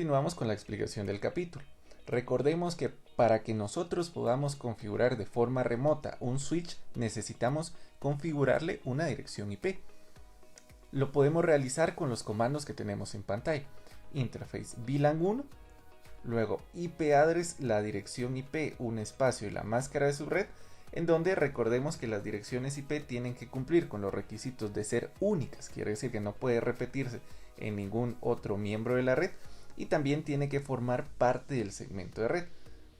Continuamos con la explicación del capítulo. Recordemos que para que nosotros podamos configurar de forma remota un switch necesitamos configurarle una dirección IP. Lo podemos realizar con los comandos que tenemos en pantalla. Interface VLAN 1, luego IP address, la dirección IP, un espacio y la máscara de su red, en donde recordemos que las direcciones IP tienen que cumplir con los requisitos de ser únicas, quiere decir que no puede repetirse en ningún otro miembro de la red, y también tiene que formar parte del segmento de red.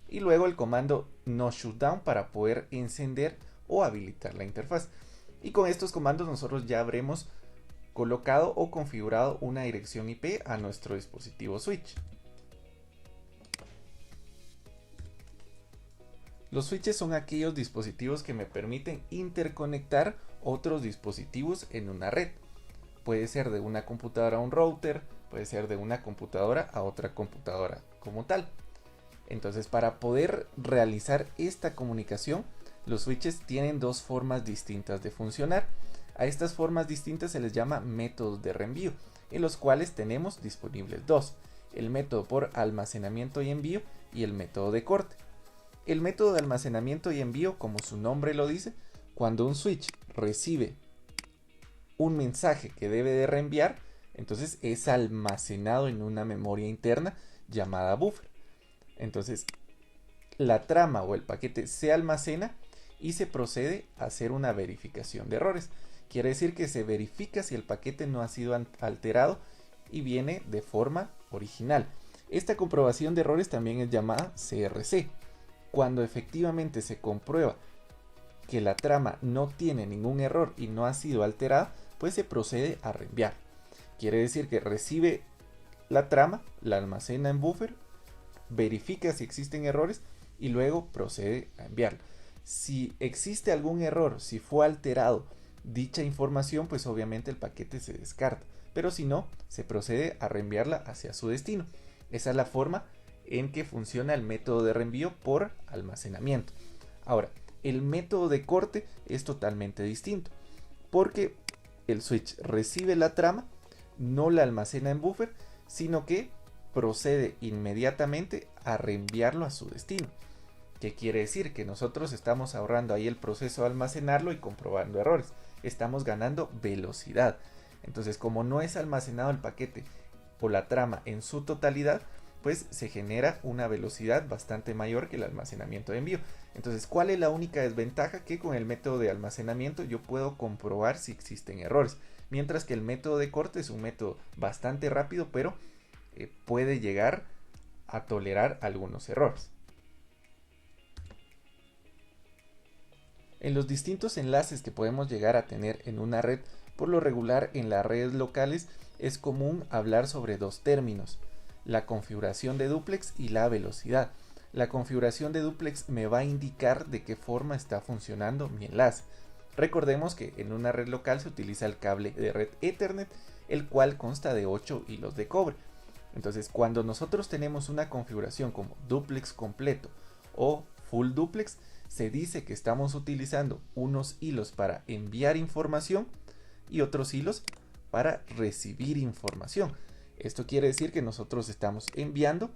Y luego el comando no shutdown para poder encender o habilitar la interfaz. Y con estos comandos nosotros ya habremos colocado o configurado una dirección IP a nuestro dispositivo switch. Los switches son aquellos dispositivos que me permiten interconectar otros dispositivos en una red. Puede ser de una computadora a un router, puede ser de una computadora a otra computadora como tal. Entonces, para poder realizar esta comunicación, los switches tienen dos formas distintas de funcionar. A estas formas distintas se les llama métodos de reenvío, en los cuales tenemos disponibles dos: el método por almacenamiento y envío y el método de corte. El método de almacenamiento y envío, como su nombre lo dice, cuando un switch recibe un mensaje que debe de reenviar, entonces es almacenado en una memoria interna llamada buffer. Entonces la trama o el paquete se almacena y se procede a hacer una verificación de errores. Quiere decir que se verifica si el paquete no ha sido alterado y viene de forma original. Esta comprobación de errores también es llamada CRC. Cuando efectivamente se comprueba que la trama no tiene ningún error y no ha sido alterada, pues se procede a reenviar. Quiere decir que recibe la trama, la almacena en buffer, verifica si existen errores y luego procede a enviarla. Si existe algún error, si fue alterado dicha información, pues obviamente el paquete se descarta, pero si no, se procede a reenviarla hacia su destino. Esa es la forma en que funciona el método de reenvío por almacenamiento. Ahora, el método de corte es totalmente distinto, porque el switch recibe la trama, no la almacena en buffer, sino que procede inmediatamente a reenviarlo a su destino. ¿Qué quiere decir? Que nosotros estamos ahorrando ahí el proceso de almacenarlo y comprobando errores. Estamos ganando velocidad. Entonces, como no es almacenado el paquete o la trama en su totalidad, pues se genera una velocidad bastante mayor que el almacenamiento de envío. Entonces, ¿cuál es la única desventaja? Que con el método de almacenamiento yo puedo comprobar si existen errores, mientras que el método de corte es un método bastante rápido, pero puede llegar a tolerar algunos errores. En los distintos enlaces que podemos llegar a tener en una red, por lo regular en las redes locales es común hablar sobre dos términos: la configuración de dúplex y la velocidad. La configuración de dúplex me va a indicar de qué forma está funcionando mi enlace. Recordemos que en una red local se utiliza el cable de red Ethernet, el cual consta de 8 hilos de cobre. Entonces, cuando nosotros tenemos una configuración como dúplex completo o full dúplex, se dice que estamos utilizando unos hilos para enviar información y otros hilos para recibir información. Esto quiere decir que nosotros estamos enviando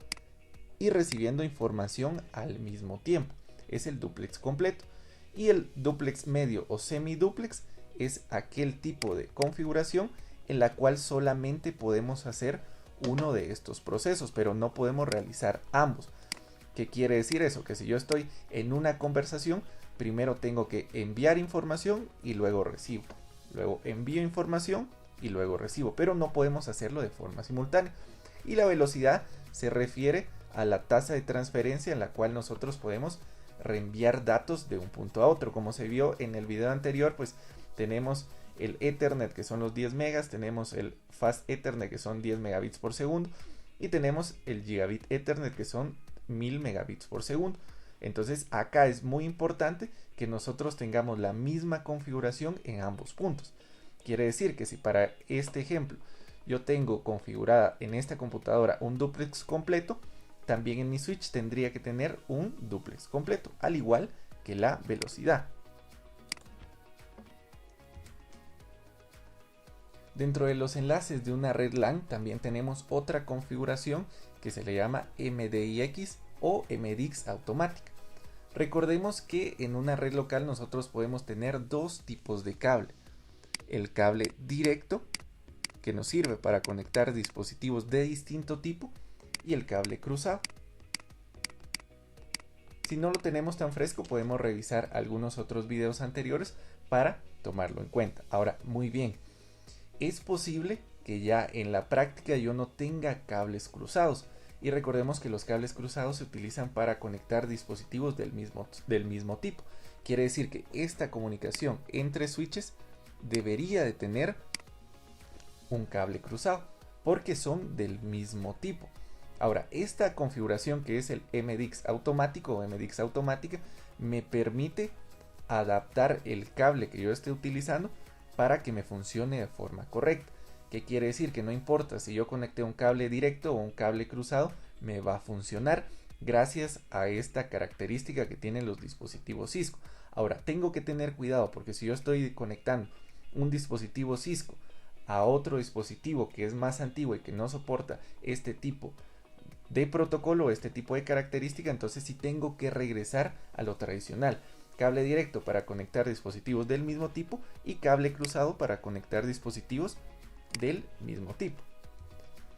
y recibiendo información al mismo tiempo. Es el dúplex completo. Y el dúplex medio o semidúplex es aquel tipo de configuración en la cual solamente podemos hacer uno de estos procesos, pero no podemos realizar ambos. ¿Qué quiere decir eso? Que si yo estoy en una conversación, primero tengo que enviar información y luego recibo. Luego envío información y luego recibo, pero no podemos hacerlo de forma simultánea. Y la velocidad se refiere a la tasa de transferencia en la cual nosotros podemos reenviar datos de un punto a otro. Como se vio en el video anterior, pues tenemos el Ethernet, que son los 10 megas, tenemos el Fast Ethernet, que son 10 megabits por segundo, y tenemos el Gigabit Ethernet, que son 1000 megabits por segundo. Entonces acá es muy importante que nosotros tengamos la misma configuración en ambos puntos. Quiere decir que si para este ejemplo yo tengo configurada en esta computadora un dúplex completo, también en mi switch tendría que tener un dúplex completo, al igual que la velocidad. Dentro de los enlaces de una red LAN también tenemos otra configuración que se le llama MDIX o MDIX automática. Recordemos que en una red local nosotros podemos tener dos tipos de cable. El cable directo, que nos sirve para conectar dispositivos de distinto tipo, y el cable cruzado. Si no lo tenemos tan fresco, podemos revisar algunos otros videos anteriores para tomarlo en cuenta. Ahora, muy bien, es posible que ya en la práctica yo no tenga cables cruzados. Y recordemos que los cables cruzados se utilizan para conectar dispositivos del mismo tipo. Quiere decir que esta comunicación entre switches debería de tener un cable cruzado, porque son del mismo tipo. Ahora, esta configuración, que es el MDIX automático o MDIX automática, me permite adaptar el cable que yo esté utilizando para que me funcione de forma correcta. ¿Qué quiere decir? Que no importa si yo conecté un cable directo o un cable cruzado, me va a funcionar gracias a esta característica que tienen los dispositivos Cisco. Ahora, tengo que tener cuidado, porque si yo estoy conectando un dispositivo Cisco a otro dispositivo que es más antiguo y que no soporta este tipo de protocolo, este tipo de característica, entonces sí tengo que regresar a lo tradicional. Cable directo para conectar dispositivos del mismo tipo y cable cruzado para conectar dispositivos del mismo tipo.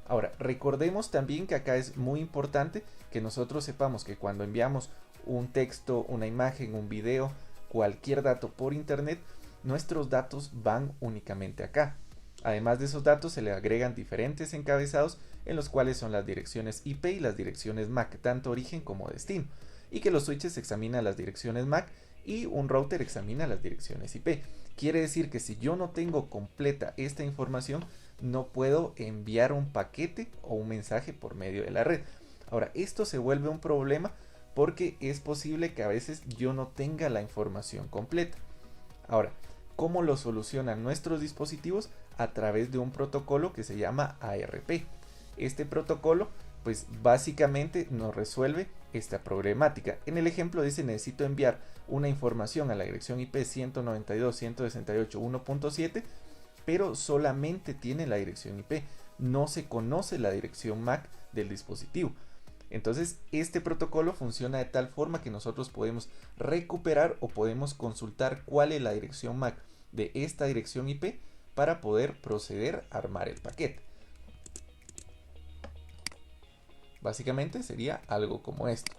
Ahora, recordemos también que acá es muy importante que nosotros sepamos que cuando enviamos un texto, una imagen, un video, cualquier dato por internet, nuestros datos van únicamente acá. Además de esos datos se le agregan diferentes encabezados en los cuales son las direcciones IP y las direcciones MAC, tanto origen como destino, y que los switches examinan las direcciones MAC y un router examina las direcciones IP. Quiere decir que si yo no tengo completa esta información, no puedo enviar un paquete o un mensaje por medio de la red. Ahora, esto se vuelve un problema porque es posible que a veces yo no tenga la información completa. Ahora, ¿cómo lo solucionan nuestros dispositivos? A través de un protocolo que se llama ARP. Este protocolo, pues básicamente nos resuelve esta problemática. En el ejemplo dice: necesito enviar una información a la dirección IP 192.168.1.7, pero solamente tiene la dirección IP, no se conoce la dirección MAC del dispositivo. Entonces este protocolo funciona de tal forma que nosotros podemos recuperar o podemos consultar cuál es la dirección MAC de esta dirección IP para poder proceder a armar el paquete. Básicamente sería algo como esto.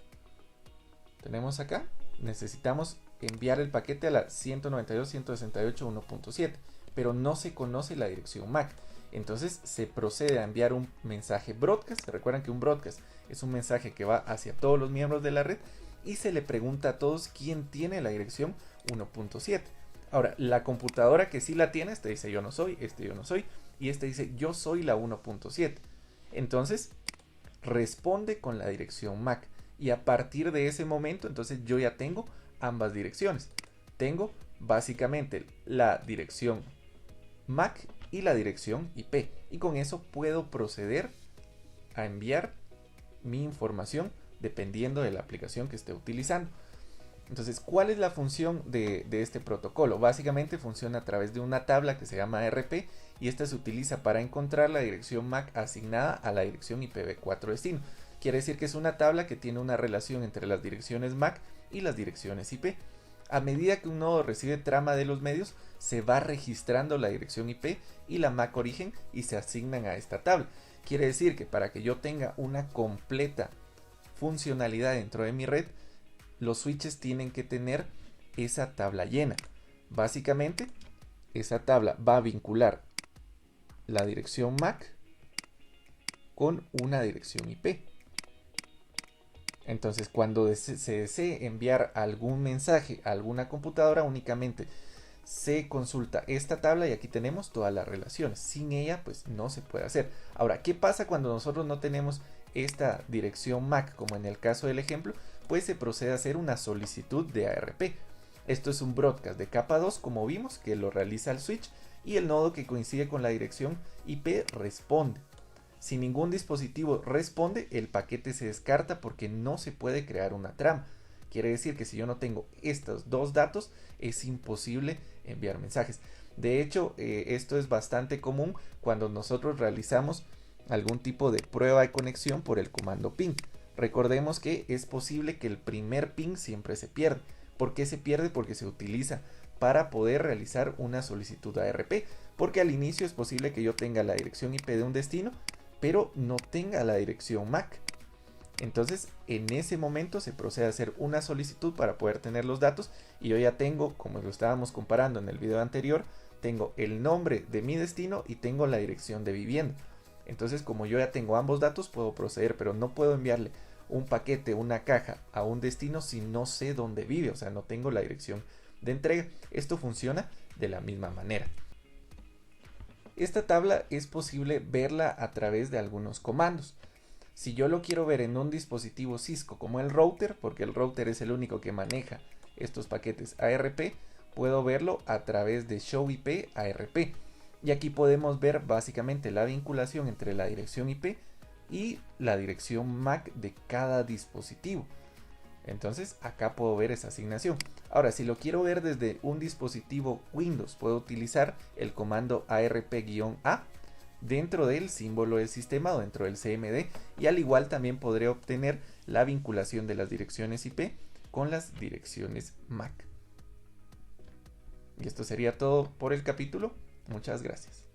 Tenemos acá, necesitamos enviar el paquete a la 192.168.1.7, pero no se conoce la dirección MAC. Entonces se procede a enviar un mensaje broadcast. Recuerdan que un broadcast es un mensaje que va hacia todos los miembros de la red y se le pregunta a todos quién tiene la dirección 1.7. Ahora, la computadora que sí la tiene, este dice yo no soy, este yo no soy, y este dice yo soy la 1.7. Entonces responde con la dirección MAC, y a partir de ese momento entonces yo ya tengo ambas direcciones. Tengo básicamente la dirección MAC y la dirección IP, y con eso puedo proceder a enviar mi información dependiendo de la aplicación que esté utilizando. Entonces, ¿cuál es la función de este protocolo? Básicamente funciona a través de una tabla que se llama ARP, y esta se utiliza para encontrar la dirección MAC asignada a la dirección IPv4 destino. Quiere decir que es una tabla que tiene una relación entre las direcciones MAC y las direcciones IP. A medida que un nodo recibe trama de los medios, se va registrando la dirección IP y la MAC origen y se asignan a esta tabla. Quiere decir que para que yo tenga una completa funcionalidad dentro de mi red, los switches tienen que tener esa tabla llena. Básicamente, esa tabla va a vincular la dirección MAC con una dirección IP. Entonces, cuando se desee enviar algún mensaje a alguna computadora, únicamente se consulta esta tabla y aquí tenemos todas las relaciones. Sin ella, pues no se puede hacer. Ahora, ¿qué pasa cuando nosotros no tenemos esta dirección MAC, como en el caso del ejemplo? Pues se procede a hacer una solicitud de ARP. Esto es un broadcast de capa 2, como vimos, que lo realiza el switch, y el nodo que coincide con la dirección IP responde. Si ningún dispositivo responde, el paquete se descarta porque no se puede crear una trama. Quiere decir que si yo no tengo estos dos datos, es imposible enviar mensajes. De hecho, esto es bastante común cuando nosotros realizamos algún tipo de prueba de conexión por el comando ping. Recordemos que es posible que el primer ping siempre se pierda. ¿Por qué se pierde? Porque se utiliza para poder realizar una solicitud ARP. Porque al inicio es posible que yo tenga la dirección IP de un destino, pero no tenga la dirección MAC. Entonces, en ese momento se procede a hacer una solicitud para poder tener los datos y yo ya tengo, como lo estábamos comparando en el video anterior, tengo el nombre de mi destino y tengo la dirección de vivienda. Entonces, como yo ya tengo ambos datos, puedo proceder, pero no puedo enviarle un paquete, una caja a un destino si no sé dónde vive, o sea, no tengo la dirección de entrega. Esto funciona de la misma manera. Esta tabla es posible verla a través de algunos comandos. Si yo lo quiero ver en un dispositivo Cisco como el router, porque el router es el único que maneja estos paquetes ARP, puedo verlo a través de Show IP ARP. Y aquí podemos ver básicamente la vinculación entre la dirección IP y la dirección MAC de cada dispositivo. Entonces acá puedo ver esa asignación. Ahora, si lo quiero ver desde un dispositivo Windows, puedo utilizar el comando ARP-A dentro del símbolo del sistema o dentro del CMD, y al igual también podré obtener la vinculación de las direcciones IP con las direcciones MAC. Y esto sería todo por el capítulo. Muchas gracias.